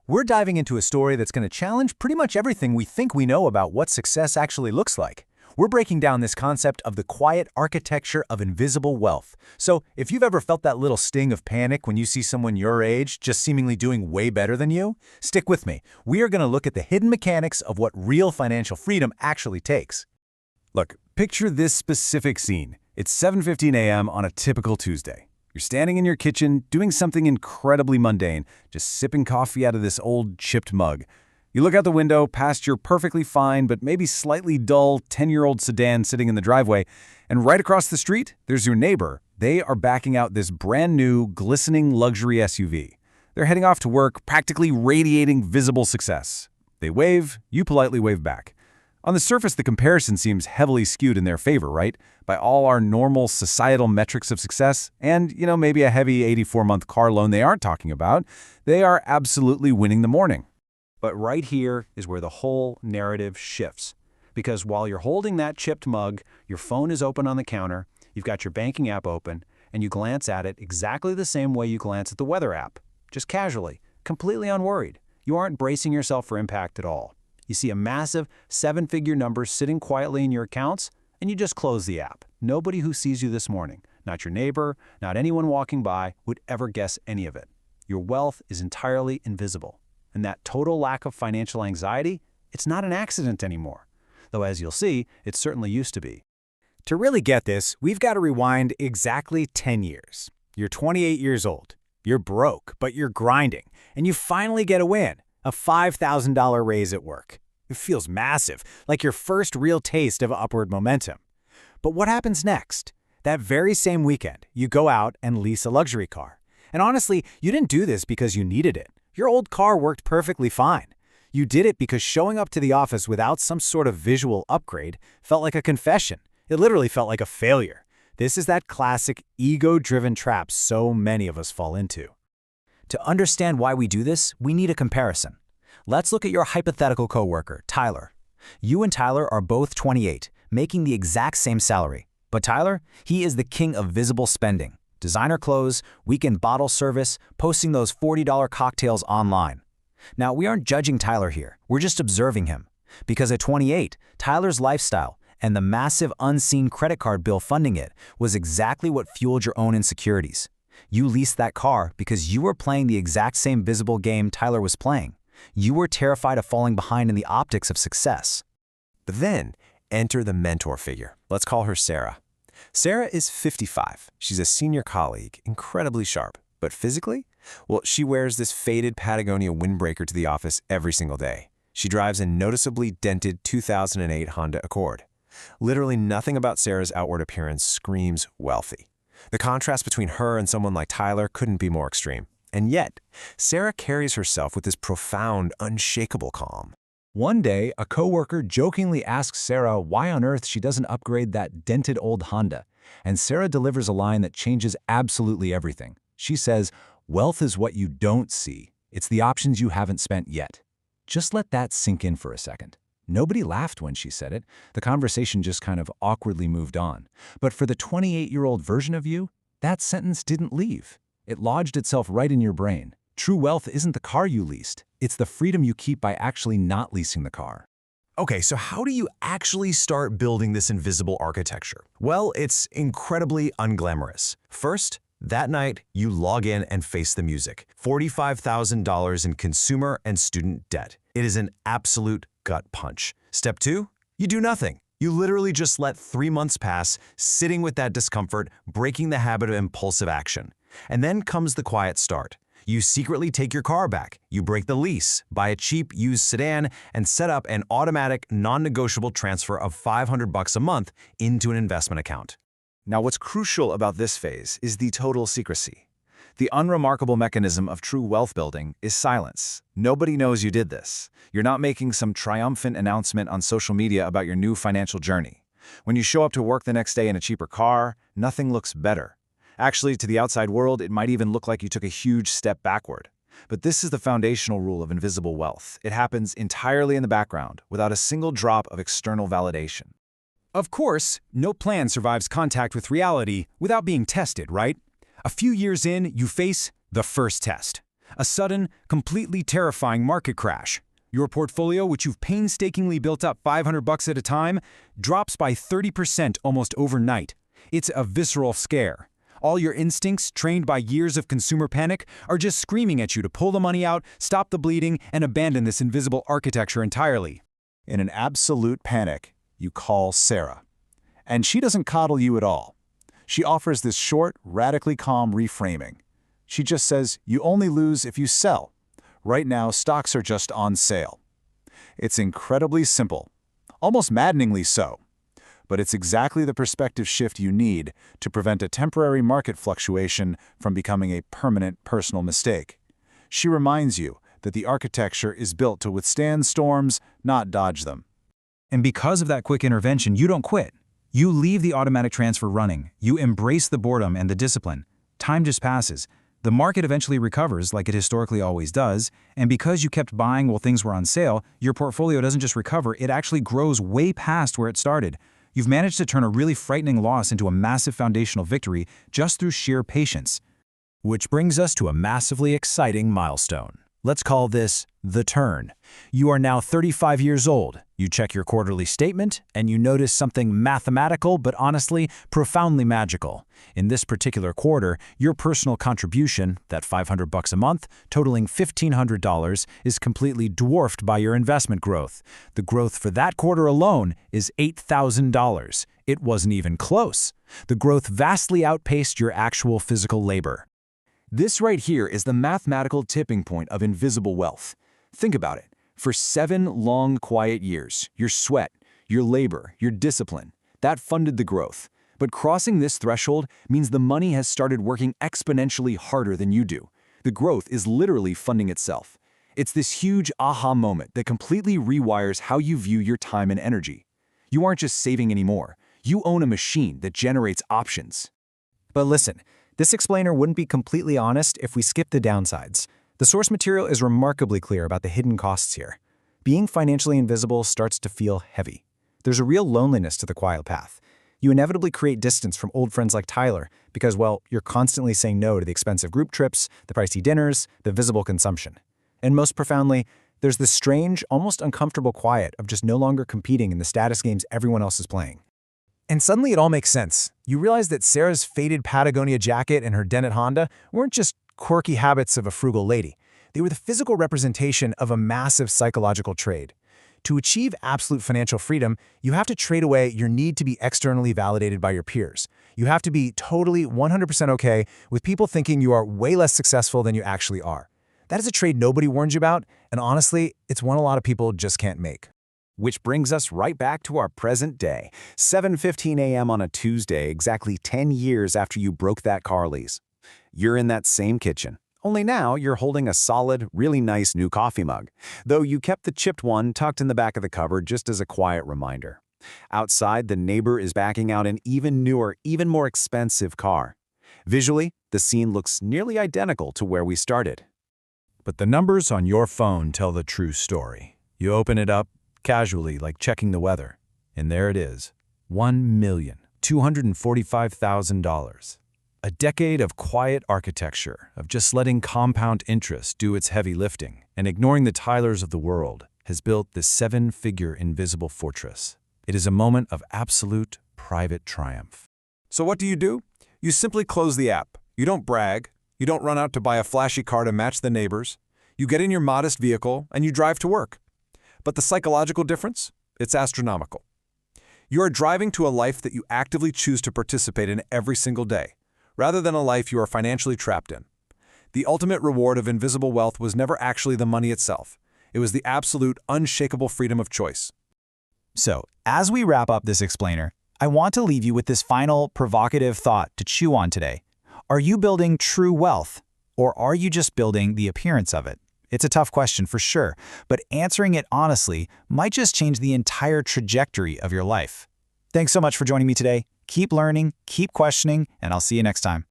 We're diving into a story that's going to challenge pretty much everything we think we know about what success actually looks like. We're breaking down this concept of the quiet architecture of invisible wealth. So, if you've ever felt that little sting of panic when you see someone your age just seemingly doing way better than you, stick with me. We are going to look at the hidden mechanics of what real financial freedom actually takes. Look, picture this specific scene. It's 7:15 a.m. on a typical Tuesday. You're standing in your kitchen, doing something incredibly mundane, just sipping coffee out of this old chipped mug. You look out the window past your perfectly fine but maybe slightly dull 10-year-old sedan sitting in the driveway, and right across the street, there's your neighbor. They are backing out this brand new, glistening luxury SUV. They're heading off to work, practically radiating visible success. They wave, you politely wave back. On the surface, the comparison seems heavily skewed in their favor, right? By all our normal societal metrics of success, and, maybe a heavy 84-month car loan they aren't talking about, they are absolutely winning the morning. But right here is where the whole narrative shifts. Because while you're holding that chipped mug, your phone is open on the counter, you've got your banking app open, and you glance at it exactly the same way you glance at the weather app. Just casually, completely unworried. You aren't bracing yourself for impact at all. You see a massive 7-figure number sitting quietly in your accounts, and you just close the app. Nobody who sees you this morning, not your neighbor, not anyone walking by, would ever guess any of it. Your wealth is entirely invisible. And that total lack of financial anxiety, it's not an accident anymore. Though as you'll see, it certainly used to be. To really get this, we've got to rewind exactly 10 years. You're 28 years old. You're broke, but you're grinding. And you finally get a win. A $5,000 raise at work. It feels massive, like your first real taste of upward momentum. But what happens next? That very same weekend, you go out and lease a luxury car. And honestly, you didn't do this because you needed it. Your old car worked perfectly fine. You did it because showing up to the office without some sort of visual upgrade felt like a confession. It literally felt like a failure. This is that classic ego-driven trap so many of us fall into. To understand why we do this, we need a comparison. Let's look at your hypothetical coworker, Tyler. You and Tyler are both 28, making the exact same salary. But Tyler, he is the king of visible spending. Designer clothes, weekend bottle service, posting those $40 cocktails online. Now, we aren't judging Tyler here. We're just observing him. Because at 28, Tyler's lifestyle and the massive unseen credit card bill funding it was exactly what fueled your own insecurities. You leased that car because you were playing the exact same visible game Tyler was playing. You were terrified of falling behind in the optics of success. But then, enter the mentor figure. Let's call her Sarah. Sarah is 55. She's a senior colleague, incredibly sharp. But physically? Well, she wears this faded Patagonia windbreaker to the office every single day. She drives a noticeably dented 2008 Honda Accord. Literally nothing about Sarah's outward appearance screams wealthy. The contrast between her and someone like Tyler couldn't be more extreme. And yet, Sarah carries herself with this profound, unshakable calm. One day, a coworker jokingly asks Sarah why on earth she doesn't upgrade that dented old Honda. And Sarah delivers a line that changes absolutely everything. She says, "Wealth is what you don't see. It's the options you haven't spent yet." Just let that sink in for a second. Nobody laughed when she said it. The conversation just kind of awkwardly moved on. But for the 28-year-old version of you, that sentence didn't leave. It lodged itself right in your brain. True wealth isn't the car you leased. It's the freedom you keep by actually not leasing the car. Okay, so how do you actually start building this invisible architecture? Well, it's incredibly unglamorous. First, that night, you log in and face the music. $45,000 in consumer and student debt. It is an absolute gut punch. Step 2, you do nothing. You literally just let 3 months pass, sitting with that discomfort, breaking the habit of impulsive action. And then comes the quiet start. You secretly take your car back, you break the lease, buy a cheap used sedan, and set up an automatic, non-negotiable transfer of $500 a month into an investment account. Now, what's crucial about this phase is the total secrecy. The unremarkable mechanism of true wealth building is silence. Nobody knows you did this. You're not making some triumphant announcement on social media about your new financial journey. When you show up to work the next day in a cheaper car, nothing looks better. Actually, to the outside world, it might even look like you took a huge step backward. But this is the foundational rule of invisible wealth. It happens entirely in the background, without a single drop of external validation. Of course, no plan survives contact with reality without being tested, right? A few years in, you face the first test. A sudden, completely terrifying market crash. Your portfolio, which you've painstakingly built up $500 at a time, drops by 30% almost overnight. It's a visceral scare. All your instincts, trained by years of consumer panic, are just screaming at you to pull the money out, stop the bleeding, and abandon this invisible architecture entirely. In an absolute panic, you call Sarah. And she doesn't coddle you at all. She offers this short, radically calm reframing. She just says, you only lose if you sell. Right now, stocks are just on sale. It's incredibly simple, almost maddeningly so. But it's exactly the perspective shift you need to prevent a temporary market fluctuation from becoming a permanent personal mistake. She reminds you that the architecture is built to withstand storms, not dodge them. And because of that quick intervention, you don't quit. You leave the automatic transfer running. You embrace the boredom and the discipline. Time just passes. The market eventually recovers like it historically always does, and because you kept buying while things were on sale, your portfolio doesn't just recover, it actually grows way past where it started. You've managed to turn a really frightening loss into a massive foundational victory just through sheer patience. Which brings us to a massively exciting milestone. Let's call this the turn. You are now 35 years old. You check your quarterly statement, and you notice something mathematical but honestly profoundly magical. In this particular quarter, your personal contribution, that $500 a month, totaling $1,500, is completely dwarfed by your investment growth. The growth for that quarter alone is $8,000. It wasn't even close. The growth vastly outpaced your actual physical labor. This right here is the mathematical tipping point of invisible wealth. Think about it. For 7 long, quiet years, your sweat, your labor, your discipline, that funded the growth. But crossing this threshold means the money has started working exponentially harder than you do. The growth is literally funding itself. It's this huge aha moment that completely rewires how you view your time and energy. You aren't just saving anymore. You own a machine that generates options. But listen, this explainer wouldn't be completely honest if we skipped the downsides. The source material is remarkably clear about the hidden costs here. Being financially invisible starts to feel heavy. There's a real loneliness to the quiet path. You inevitably create distance from old friends like Tyler because, well, you're constantly saying no to the expensive group trips, the pricey dinners, the visible consumption. And most profoundly, there's this strange, almost uncomfortable quiet of just no longer competing in the status games everyone else is playing. And suddenly it all makes sense. You realize that Sarah's faded Patagonia jacket and her Dennett Honda weren't just quirky habits of a frugal lady. They were the physical representation of a massive psychological trade. To achieve absolute financial freedom, you have to trade away your need to be externally validated by your peers. You have to be totally 100% okay with people thinking you are way less successful than you actually are. That is a trade nobody warns you about, and honestly, it's one a lot of people just can't make. Which brings us right back to our present day, 7:15 a.m. on a Tuesday, exactly 10 years after you broke that car lease. You're in that same kitchen, only now you're holding a solid, really nice new coffee mug, though you kept the chipped one tucked in the back of the cupboard just as a quiet reminder. Outside, the neighbor is backing out an even newer, even more expensive car. Visually, the scene looks nearly identical to where we started. But the numbers on your phone tell the true story. You open it up, casually, like checking the weather. And there it is, $1,245,000. A decade of quiet architecture, of just letting compound interest do its heavy lifting, and ignoring the Tylers of the world, has built this 7-figure invisible fortress. It is a moment of absolute private triumph. So what do? You simply close the app. You don't brag. You don't run out to buy a flashy car to match the neighbors. You get in your modest vehicle and you drive to work. But the psychological difference? It's astronomical. You are driving to a life that you actively choose to participate in every single day, rather than a life you are financially trapped in. The ultimate reward of invisible wealth was never actually the money itself. It was the absolute, unshakable freedom of choice. So, as we wrap up this explainer, I want to leave you with this final, provocative thought to chew on today. Are you building true wealth, or are you just building the appearance of it? It's a tough question for sure, but answering it honestly might just change the entire trajectory of your life. Thanks so much for joining me today. Keep learning, keep questioning, and I'll see you next time.